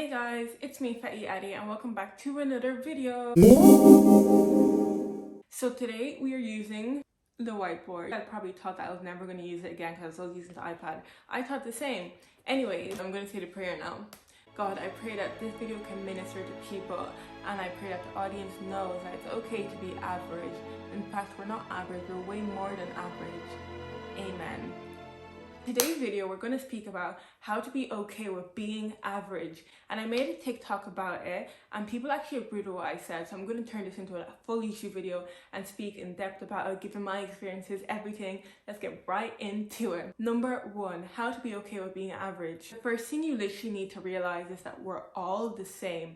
Hey guys, it's me Fetty Addy and welcome back to another video. So today we are using the whiteboard. I probably thought that I was never going to use it again because I was using the iPad. I thought the same. Anyways, I'm going to say the prayer now. God, I pray that this video can minister to people, and I pray that the audience knows that it's okay to be average. In fact, we're not average, we're way more than average. Amen. Today's video, we're going to speak about how to be okay with being average. And I made a TikTok about it, and people actually agreed with what I said. So I'm going to turn this into a full YouTube video and speak in depth about it, given my experiences, everything. Let's get right into it. Number one, how to be okay with being average. The first thing you literally need to realize is that we're all the same.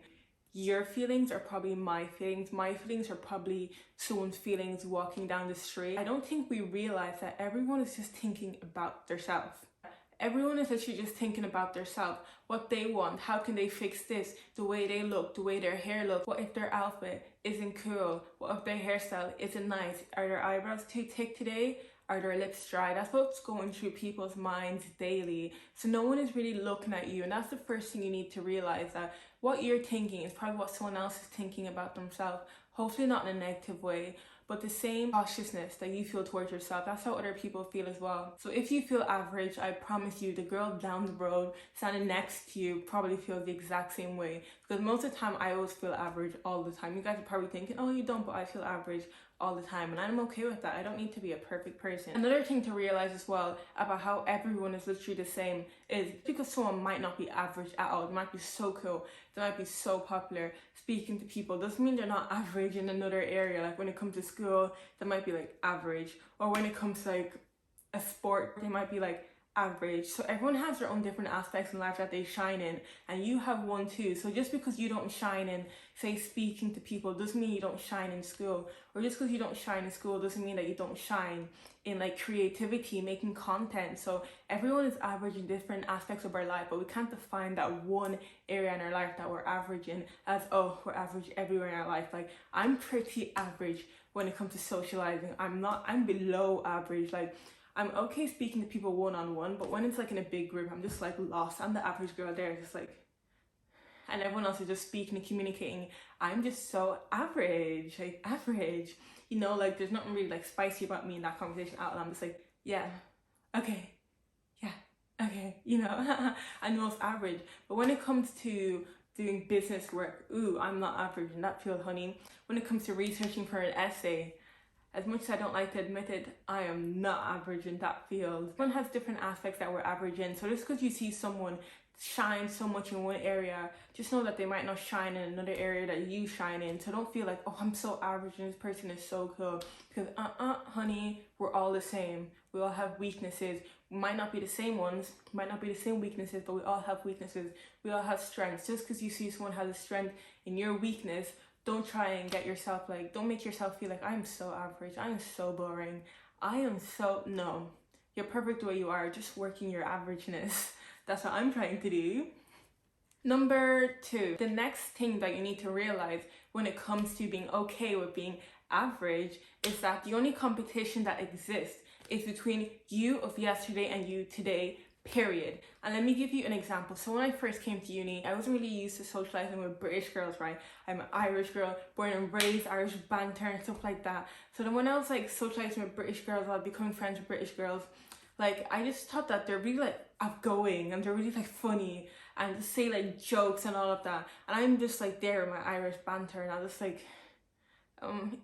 Your feelings are probably my feelings. My feelings are probably someone's feelings walking down the street. I don't think we realize that everyone is just thinking about themselves. Everyone is actually just thinking about themselves, what they want, how can they fix this, the way they look, the way their hair looks, what if their outfit isn't cool, what if their hairstyle isn't nice, are their eyebrows too thick today? Are their lips dry? That's what's going through people's minds daily. So no one is really looking at you, and that's the first thing you need to realize, that what you're thinking is probably what someone else is thinking about themselves. Hopefully not in a negative way, but the same cautiousness that you feel towards yourself, that's how other people feel as well. So if you feel average, I promise you the girl down the road standing next to you probably feels the exact same way, because most of the time I always feel average all the time. You guys are probably thinking, oh, you don't, but I feel average all the time, and I'm okay with that. I don't need to be a perfect person. Another thing to realize as well about how everyone is literally the same is because someone might not be average at all, they might be so cool, they might be so popular speaking to people, doesn't mean they're not average in another area. Like when it comes to school, they might be like average, or when it comes to like a sport, they might be like average. So everyone has their own different aspects in life that they shine in, and you have one too. So just because you don't shine in, say, speaking to people, doesn't mean you don't shine in school. Or just because you don't shine in school doesn't mean that you don't shine in like creativity, making content. So everyone is average in different aspects of our life, but we can't define that one area in our life that we're average in as, oh, we're average everywhere in our life. Like I'm pretty average when it comes to socializing. I'm below average. Like I'm okay speaking to people one-on-one, but when it's like in a big group, I'm just like lost. I'm the average girl there, just like, and everyone else is just speaking and communicating. I'm just so average, like average. You know, like there's nothing really like spicy about me in that conversation out loud. I'm just like, yeah, okay, yeah, okay, you know, I know it's average. But when it comes to doing business work, ooh, I'm not average in that field, honey. When it comes to researching for an essay, as much as I don't like to admit it, I am not average in that field. Everyone has different aspects that we're average in. So just because you see someone shine so much in one area, just know that they might not shine in another area that you shine in. So don't feel like, oh, I'm so average and this person is so cool. Because honey, we're all the same. We all have weaknesses. We might not be the same ones, might not be the same weaknesses, but we all have weaknesses. We all have strengths. Just because you see someone has a strength in your weakness, don't try and get yourself like, don't make yourself feel like I'm so average, I'm so boring, I am so, no. You're perfect the way you are, just working your averageness. That's what I'm trying to do. Number two, the next thing that you need to realize when it comes to being okay with being average is that the only competition that exists is between you of yesterday and you today, period. And let me give you an example. So when I first came to uni, I wasn't really used to socializing with British girls, right? I'm an Irish girl, born and raised, Irish banter and stuff like that. So then when I was like socializing with British girls, I was becoming friends with British girls, like I just thought that they're really like outgoing and they're really like funny and just say like jokes and all of that. And I'm just like there in my Irish banter, and I was just like,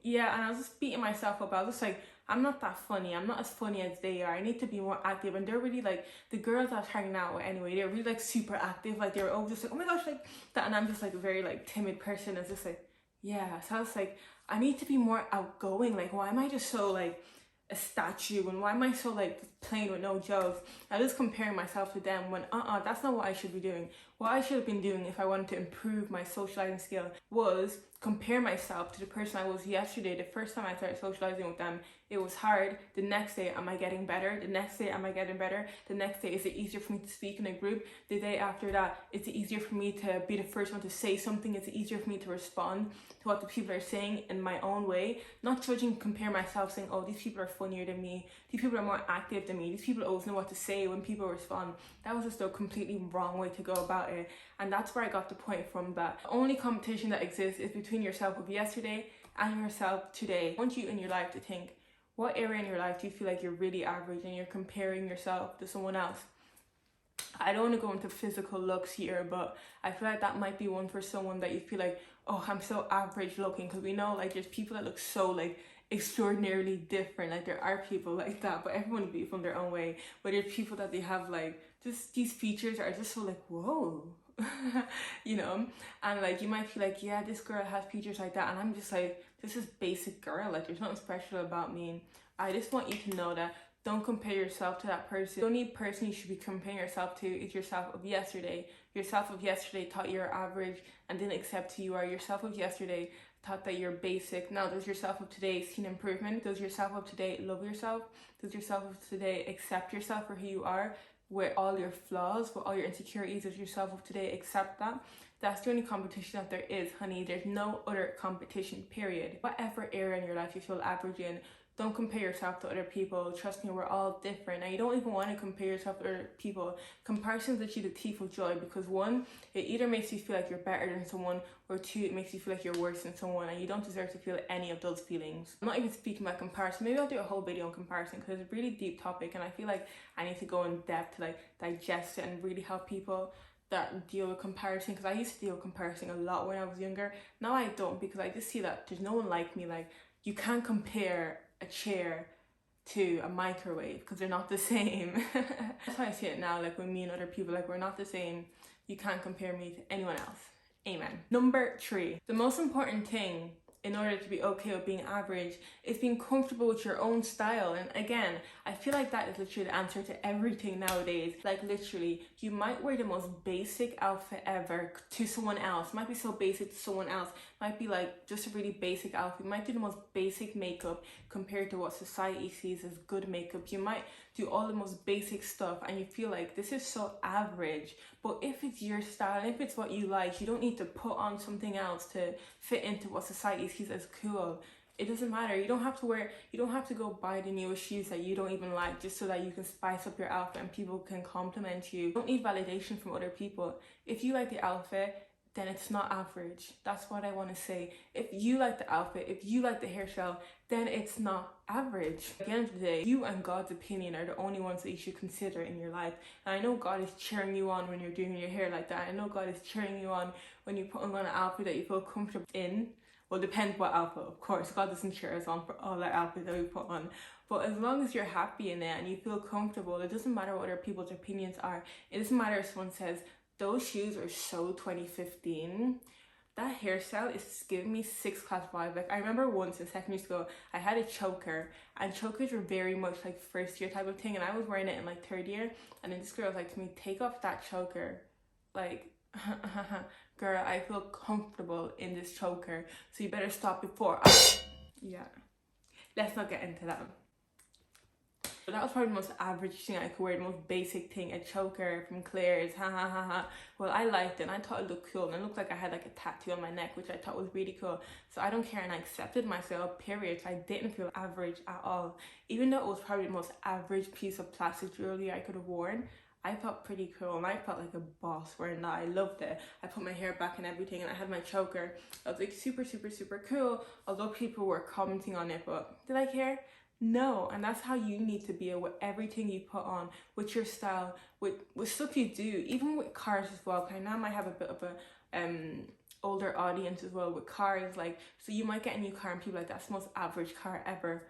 yeah, and I was just beating myself up. I was just like, I'm not that funny. I'm not as funny as they are. I need to be more active. And they're really like, the girls I was hanging out with anyway, they're really like super active. Like they were always just like, oh my gosh, like that. And I'm just like a very like timid person. It's just like, yeah. So I was like, I need to be more outgoing. Like, why am I just so like a statue, and why am I so like playing with no jokes? I was comparing myself to them when that's not what I should be doing. What I should have been doing if I wanted to improve my socializing skill was compare myself to the person I was yesterday. The first time I started socializing with them, it was hard. The next day, am I getting better? The next day, am I getting better? The next day, is it easier for me to speak in a group? The day after that, is it easier for me to be the first one to say something? Is it easier for me to respond to what the people are saying in my own way? Not judging, compare myself, saying, oh, these people are funnier than me. These people are more active. than me. These people always know what to say when people respond. That was just a completely wrong way to go about it. And that's where I got the point from, that the only competition that exists is between yourself of yesterday and yourself today. I want you in your life to think, what area in your life do you feel like you're really average and you're comparing yourself to someone else? I don't want to go into physical looks here, but I feel like that might be one for someone that you feel like, oh, I'm so average looking, because we know like there's people that look so like extraordinarily different. Like there are people like that, but everyone is beautiful in their own way. But there's people that they have like just these features are just so like, whoa. You know, and like you might feel like, yeah, this girl has features like that, and I'm just like, this is basic girl, like there's nothing special about me. I just want you to know that don't compare yourself to that person. The only person you should be comparing yourself to is yourself of yesterday. Yourself of yesterday thought you're average and didn't accept who you are. Yourself of yesterday thought that you're basic. Now, does yourself of today see an improvement? Does yourself of today love yourself? Does yourself of today accept yourself for who you are, with all your flaws, with all your insecurities? Does yourself of today accept that? That's the only competition that there is, honey. There's no other competition, period. Whatever area in your life you feel average in, don't compare yourself to other people. Trust me, we're all different. And you don't even want to compare yourself to other people. Comparison is literally the thief of joy, because one, it either makes you feel like you're better than someone, or two, it makes you feel like you're worse than someone, and you don't deserve to feel any of those feelings. I'm not even speaking about comparison. Maybe I'll do a whole video on comparison, because it's a really deep topic, and I feel like I need to go in depth to like digest it and really help people that deal with comparison, because I used to deal with comparison a lot when I was younger. Now I don't, because I just see that there's no one like me. Like, you can't compare a chair to a microwave, because they're not the same. That's how I see it now, like when me and other people, like we're not the same. You can't compare me to anyone else. Amen. Number 3, the most important thing in order to be okay with being average is being comfortable with your own style. And again, I feel like that is literally the answer to everything nowadays. Like literally, you might wear the most basic outfit ever to someone else. It might be so basic to someone else. It might be like just a really basic outfit. You might do the most basic makeup compared to what society sees as good makeup. You might do all the most basic stuff and you feel like this is so average. But if it's your style, if it's what you like, you don't need to put on something else to fit into what society sees as cool. It doesn't matter. You don't have to go buy the newest shoes that you don't even like just so that you can spice up your outfit and people can compliment you. You don't need validation from other people. If you like the outfit, then it's not average. That's what I want to say. If you like the outfit, if you like the hairstyle, then it's not average. At the end of the day, you and God's opinion are the only ones that you should consider in your life. And I know God is cheering you on when you're doing your hair like that. I know God is cheering you on when you put on an outfit that you feel comfortable in. Well, depends what outfit, of course. God doesn't cheer us on for all that outfit that we put on. But as long as you're happy in it and you feel comfortable, it doesn't matter what other people's opinions are. It doesn't matter if someone says, those shoes are so 2015. That hairstyle is giving me 6th class vibe. Like I remember once in secondary school, I had a choker, and chokers were very much like first year type of thing, and I was wearing it in like 3rd year, and then this girl was like to me, take off that choker. Like, girl, I feel comfortable in this choker, so you better stop before yeah. Let's not get into that. But that was probably the most average thing I could wear, the most basic thing, a choker from Claire's, ha ha ha ha. Well, I liked it and I thought it looked cool, and it looked like I had like a tattoo on my neck, which I thought was really cool. So I don't care, and I accepted myself, period. So I didn't feel average at all. Even though it was probably the most average piece of plastic jewelry I could have worn, I felt pretty cool and I felt like a boss wearing that. I loved it. I put my hair back and everything, and I had my choker. I was like super, super, super cool, although people were commenting on it, but did I care? No. And that's how you need to be with everything you put on, with your style, with stuff you do, even with cars as well. I now might have a bit of a older audience as well with cars. Like, so you might get a new car and people like, that's the most average car ever.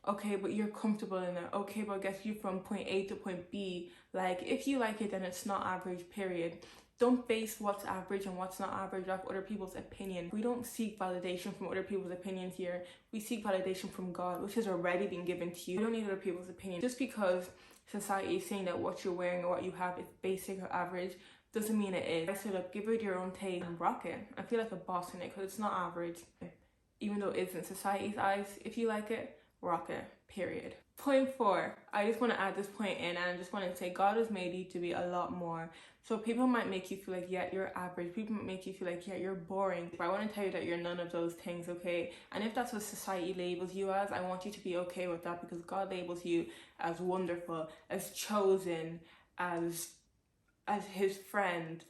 Okay, but you're comfortable in it. Okay, but it gets you from point A to point B. Like, if you like it, then it's not average, period. Don't base what's average and what's not average off other people's opinion. We don't seek validation from other people's opinions here. We seek validation from God, which has already been given to you. You don't need other people's opinion. Just because society is saying that what you're wearing or what you have is basic or average doesn't mean it is. I said, look, give it your own take and rock it. I feel like a boss in it because it's not average. Even though it is in society's eyes, if you like it, rock it, period. Point four, I just want to add this point in, and I just want to say God has made you to be a lot more. So people might make you feel like, yeah, you're average. People might make you feel like, yeah, you're boring. But I want to tell you that you're none of those things, okay? And if that's what society labels you as, I want you to be okay with that, because God labels you as wonderful, as chosen, as his friend,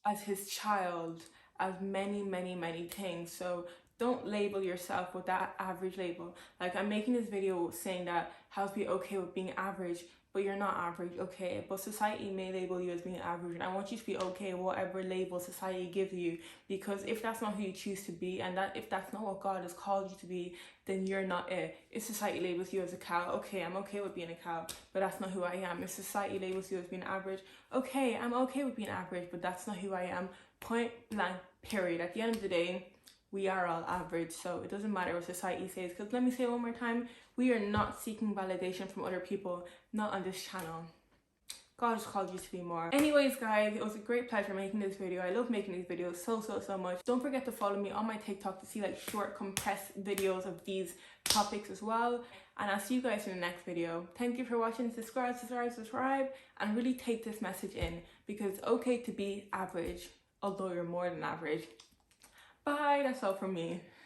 as his child, as many, many, many things. So don't label yourself with that average label. Like, I'm making this video saying that how to be okay with being average, but you're not average, okay? But society may label you as being average, and I want you to be okay with whatever label society gives you, because if that's not who you choose to be, and that if that's not what God has called you to be, then you're not it. If society labels you as a cow, okay, I'm okay with being a cow, but that's not who I am. If society labels you as being average, okay, I'm okay with being average, but that's not who I am. Point blank, period. At the end of the day, we are all average, so it doesn't matter what society says. Because let me say it one more time, we are not seeking validation from other people, not on this channel. God has called you to be more. Anyways, guys, it was a great pleasure making this video. I love making these videos so much. Don't forget to follow me on my TikTok to see like short compressed videos of these topics as well. And I'll see you guys in the next video. Thank you for watching. Subscribe, and really take this message in, because it's okay to be average, although you're more than average. Bye, that's all from me.